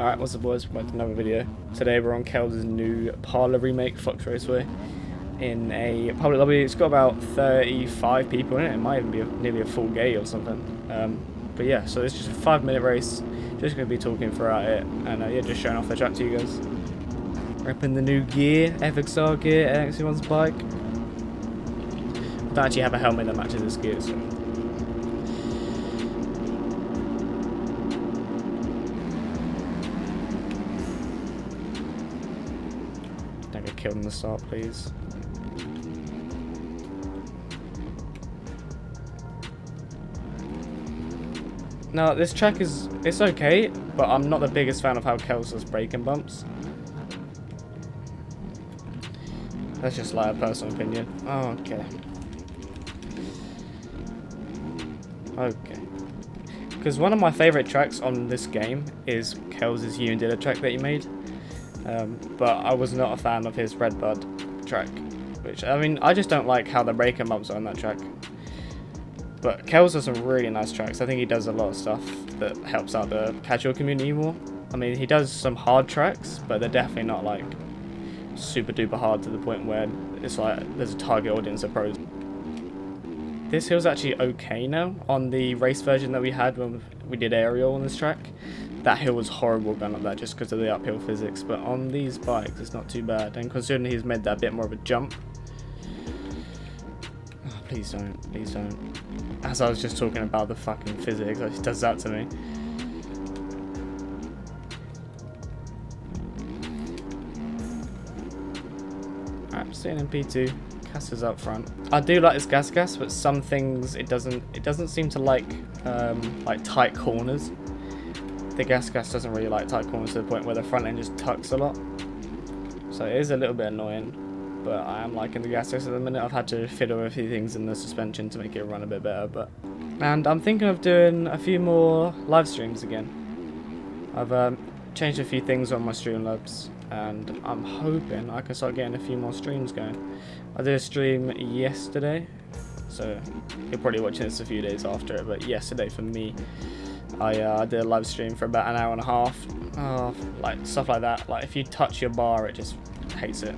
Alright, what's up boys, welcome to another video. Today we're on Kellz's new parlour remake, Fox Raceway, in a public lobby. It's got about 35 people in it, it might even be nearly a full gay or something. But yeah, so it's just a 5-minute race, just going to be talking throughout it, and yeah, just showing off the track to you guys. Repping the new gear, FXR gear, NXT1's bike. I don't actually have a helmet that matches this gear, so... Don't get killed in the start, please. Now, this track it's okay, but I'm not the biggest fan of how Kellz does braking bumps. That's just like a personal opinion. Oh, okay. Okay. Because one of my favourite tracks on this game is Kellz's You and Did a track that he made. But I was not a fan of his Redbud track. Which, I mean, I just don't like how the braking bumps are on that track. But Kellz does some really nice tracks. I think he does a lot of stuff that helps out the casual community more. I mean, he does some hard tracks, but they're definitely not like super duper hard to the point where it's like there's a target audience of pros. This hill's actually okay now. On the race version that we had when we did aerial on this track, that hill was horrible going up that just because of the uphill physics, but on these bikes it's not too bad, and considering he's made that a bit more of a jump. Oh, please don't. As I was just talking about the fucking physics, it does that to me. Alright, sitting in P2. Is up front. I do like this gas, but some things it doesn't seem to like tight corners. The gas doesn't really like tight corners to the point where the front end just tucks a lot. So it is a little bit annoying, but I am liking the gas at the minute. I've had to fiddle with a few things in the suspension to make it run a bit better, and I'm thinking of doing a few more live streams again. I've changed a few things on my Streamlabs, and I'm hoping I can start getting a few more streams going. I did a stream yesterday, so you're probably watching this a few days after it, but yesterday for me, I did a live stream for about an hour and a half. Like stuff like that. Like if you touch your bar, it just hates it.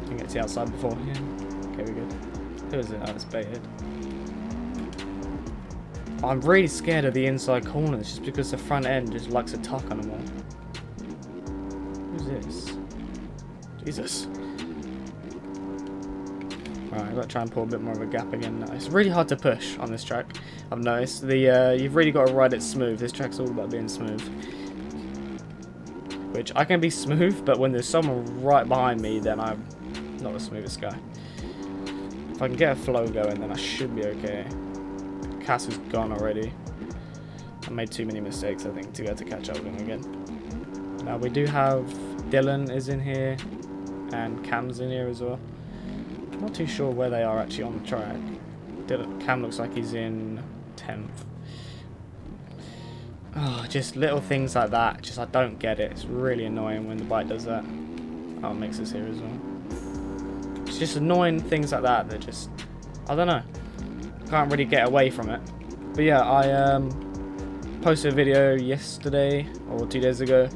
Can get to the outside before. Yeah. Okay, we're good. Who is it? Oh, it's baited. I'm really scared of the inside corners just because the front end just likes a tuck on them all. Who's this? Jesus. Right, I've got to try and pull a bit more of a gap again. It's really hard to push on this track, I've noticed. You've really got to ride it smooth. This track's all about being smooth. Which, I can be smooth, but when there's someone right behind me, then I'm not the smoothest guy. If I can get a flow going, then I should be okay. Cass is gone already. I made too many mistakes, I think, to get to catch up with him again. Now we do have Dylan is in here, and Cam's in here as well. I'm not too sure where they are actually on the track. Cam looks like he's in 10th. Oh, just little things like that. Just I don't get it. It's really annoying when the bike does that. Oh, Mix is here as well. It's just annoying things like that just, I don't know. Can't really get away from it. But yeah, I posted a video yesterday or 2 days ago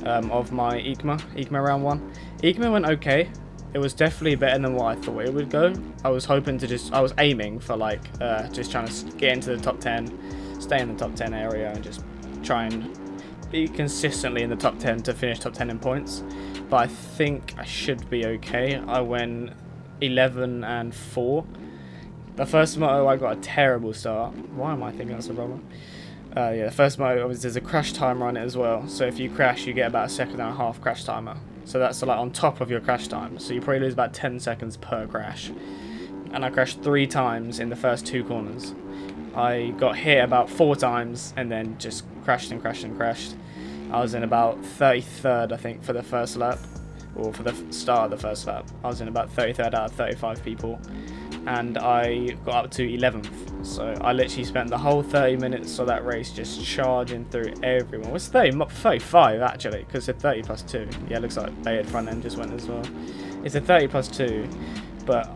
of my EICMA round 1. EICMA went okay. It was definitely better than what I thought it would go. I was hoping to I was aiming for like just trying to get into the top 10, stay in the top 10 area, and just try and be consistently in the top 10 to finish top 10 in points. But I think I should be okay. I went 11 and 4. The first moto, I got a terrible start. Why am I thinking that's a problem? Yeah, the first moto, there's a crash timer on it as well. So if you crash, you get about 1.5 seconds crash timer. So that's like on top of your crash time. So you probably lose about 10 seconds per crash. And I crashed 3 times in the first 2 corners. I got hit about 4 times and then just crashed and crashed and crashed. I was in about 33rd, I think, for the first lap. Or for the start of the first lap. I was in about 33rd out of 35 people. And I got up to 11th, so I literally spent the whole 30 minutes of that race just charging through everyone. What's 35 actually, because it's a 30 plus 2. Yeah, it looks like baited front end just went as well. It's a 30 plus 2, but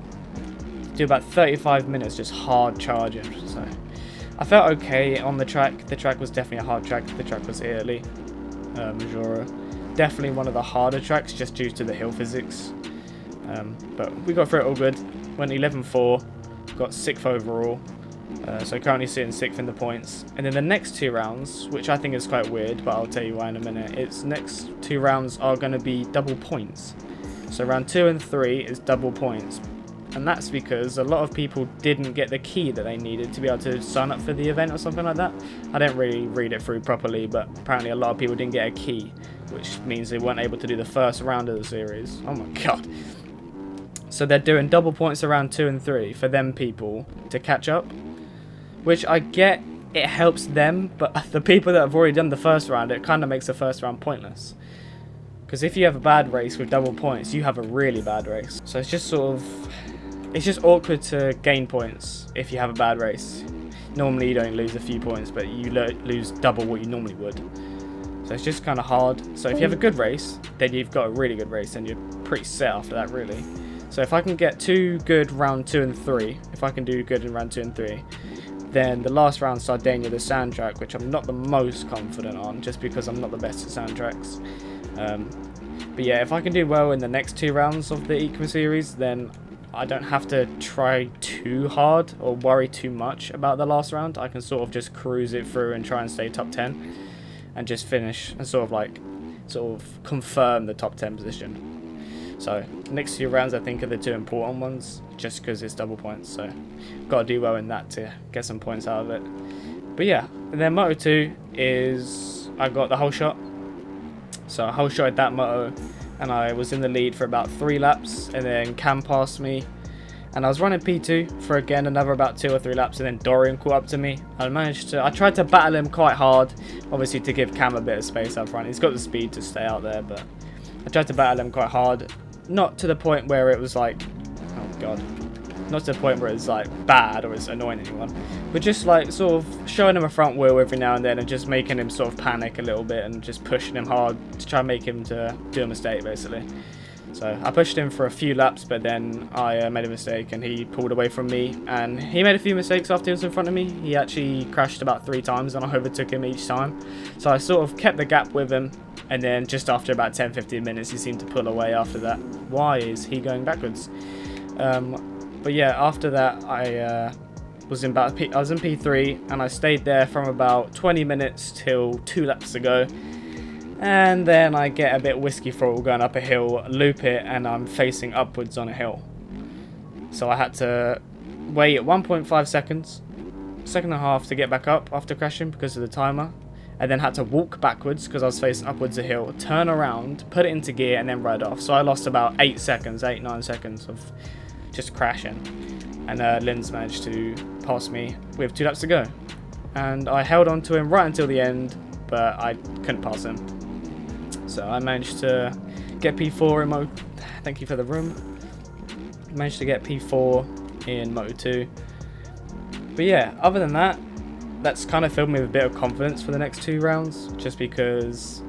do about 35 minutes just hard charging. So I felt okay on the track. The track was definitely a hard track. The track was Italy, Majora. Definitely one of the harder tracks just due to the hill physics. But we got through it all good. Went 11-4, got 6th overall. So currently sitting 6th in the points. And then the next 2 rounds, which I think is quite weird, but I'll tell you why in a minute. Its next 2 rounds are going to be double points. So round 2 and 3 is double points. And that's because a lot of people didn't get the key that they needed to be able to sign up for the event or something like that. I didn't really read it through properly, but apparently a lot of people didn't get a key, which means they weren't able to do the first round of the series. Oh my god. So they're doing double points around 2 and 3 for them people to catch up, which I get, it helps them, but the people that have already done the first round, it kind of makes the first round pointless. Because if you have a bad race with double points, you have a really bad race. So it's just sort of, it's just awkward to gain points if you have a bad race. Normally you don't lose a few points, but you lose double what you normally would. So it's just kind of hard. So if you have a good race, then you've got a really good race and you're pretty set after that, really. So if I can get 2 good round 2 and 3, if I can do good in round 2 and 3, then the last round, Sardinia, the sand track, which I'm not the most confident on, just because I'm not the best at sand tracks. But yeah, if I can do well in the next 2 rounds of the ECMA series, then I don't have to try too hard or worry too much about the last round. I can sort of just cruise it through and try and stay top 10 and just finish and sort of confirm the top 10 position. So next 2 rounds I think are the 2 important ones, just because it's double points, so got to do well in that to get some points out of it. But yeah, and then Moto 2 is, I got the whole shot. So I whole shotted that moto and I was in the lead for about 3 laps, and then Cam passed me and I was running P2 for again another about 2 or 3 laps, and then Dorian caught up to me. I tried to battle him quite hard, obviously to give Cam a bit of space up front. He's got the speed to stay out there, but I tried to battle him quite hard. Not to the point where it was like, oh god, not to the point where it's like bad or it's annoying anyone, but just like sort of showing him a front wheel every now and then and just making him sort of panic a little bit and just pushing him hard to try and make him to do a mistake, basically. So I pushed him for a few laps, but then I made a mistake and he pulled away from me, and he made a few mistakes after he was in front of me. He actually crashed about 3 times and I overtook him each time. So I sort of kept the gap with him, and then just after about 10-15 minutes he seemed to pull away after that. Why is he going backwards? But yeah, after that I was in P3 and I stayed there from about 20 minutes till 2 laps to go. And then I get a bit whiskey throttle going up a hill, loop it, and I'm facing upwards on a hill. So I had to wait 1.5 seconds, second and a half to get back up after crashing because of the timer, and then had to walk backwards because I was facing upwards a hill, turn around, put it into gear, and then ride off. So I lost about 9 seconds of just crashing. And Linz managed to pass me with 2 laps to go. And I held on to him right until the end, but I couldn't pass him. So I managed to get P4 in Moto. Thank you for the room. Managed to get P4 in Moto 2. But yeah, other than that, that's kind of filled me with a bit of confidence for the next 2 rounds, just because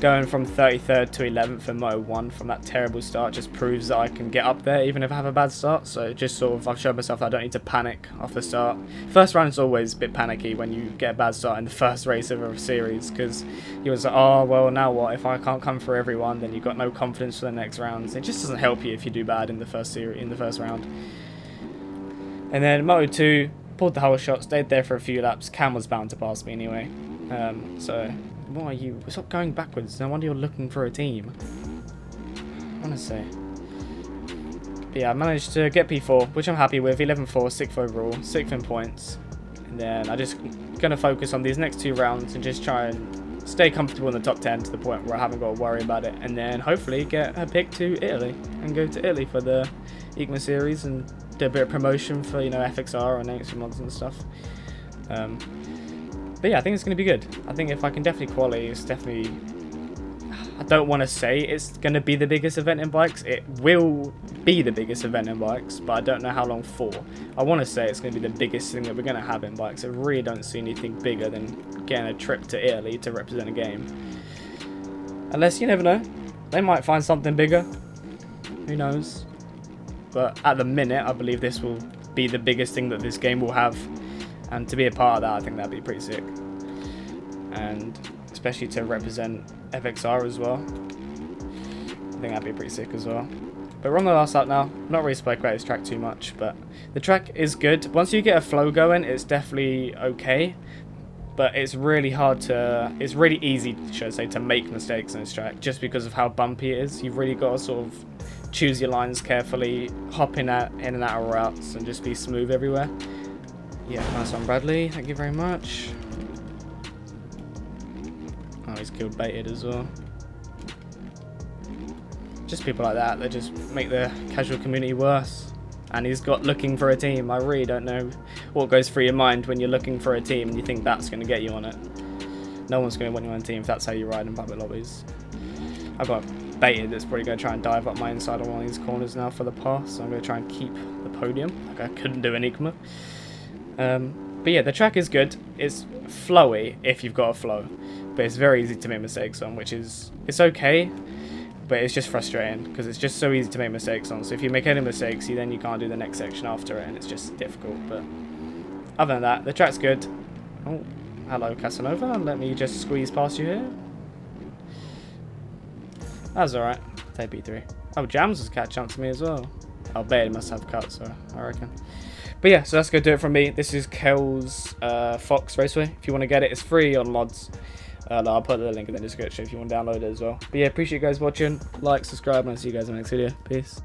going from 33rd to 11th in Moto 1 from that terrible start just proves that I can get up there even if I have a bad start. So just sort of, I've shown myself that I don't need to panic off the start. First round is always a bit panicky when you get a bad start in the first race of a series, because you was like, oh well, now what, if I can't come for everyone, then you've got no confidence for the next rounds. It just doesn't help you if you do bad in the first round. And then Moto 2, pulled the whole shot, stayed there for a few laps. Cam was bound to pass me anyway. So why are you? Stop going backwards. No wonder you're looking for a team. Honestly. But yeah, I managed to get P4, which I'm happy with. 11-4, 6th overall, 6th in points. And then I just gonna focus on these next 2 rounds and just try and stay comfortable in the top 10 to the point where I haven't got to worry about it. And then hopefully get a pick to Italy and go to Italy for the ECMA series and do a bit of promotion for, you know, FXR and next few months and stuff. But yeah, I think it's going to be good. I think if I can definitely qualify, it's definitely... I don't want to say it's going to be the biggest event in bikes. It will be the biggest event in bikes, but I don't know how long for. I want to say it's going to be the biggest thing that we're going to have in bikes. I really don't see anything bigger than getting a trip to Italy to represent a game. Unless, you never know, they might find something bigger. Who knows? But at the minute, I believe this will be the biggest thing that this game will have. And to be a part of that, I think that'd be pretty sick. And especially to represent FXR as well. I think that'd be pretty sick as well. But we're on the last lap now. I'm not really spoke about this track too much, but the track is good. Once you get a flow going, it's definitely okay. But it's really hard to, it's really easy, should I say, to make mistakes on this track just because of how bumpy it is. You've really got to sort of choose your lines carefully, hop in and out of routes, and just be smooth everywhere. Yeah, nice one, Bradley. Thank you very much. Oh, he's killed baited as well. Just people like that just make the casual community worse. And he's got looking for a team. I really don't know what goes through your mind when you're looking for a team and you think that's going to get you on it. No one's going to want you on a team if that's how you ride in public lobbies. I've got baited that's probably going to try and dive up my inside on one of these corners now for the pass. So I'm going to try and keep the podium. Like I couldn't do Enigma. But yeah, the track is good. It's flowy if you've got a flow. But it's very easy to make mistakes on, which is, it's okay. But it's just frustrating because it's just so easy to make mistakes on. So if you make any mistakes, then you can't do the next section after it, and it's just difficult. But other than that, the track's good. Oh, hello Casanova. Let me just squeeze past you here. That's alright. Take P3. Oh, Jams was catching up to me as well. Oh, Bailey must have cut, so I reckon. But yeah, so that's going to do it from me. This is Kellz Fox Raceway. If you want to get it, it's free on mods. I'll put the link in the description if you want to download it as well. But yeah, appreciate you guys watching. Like, subscribe, and I'll see you guys in the next video. Peace.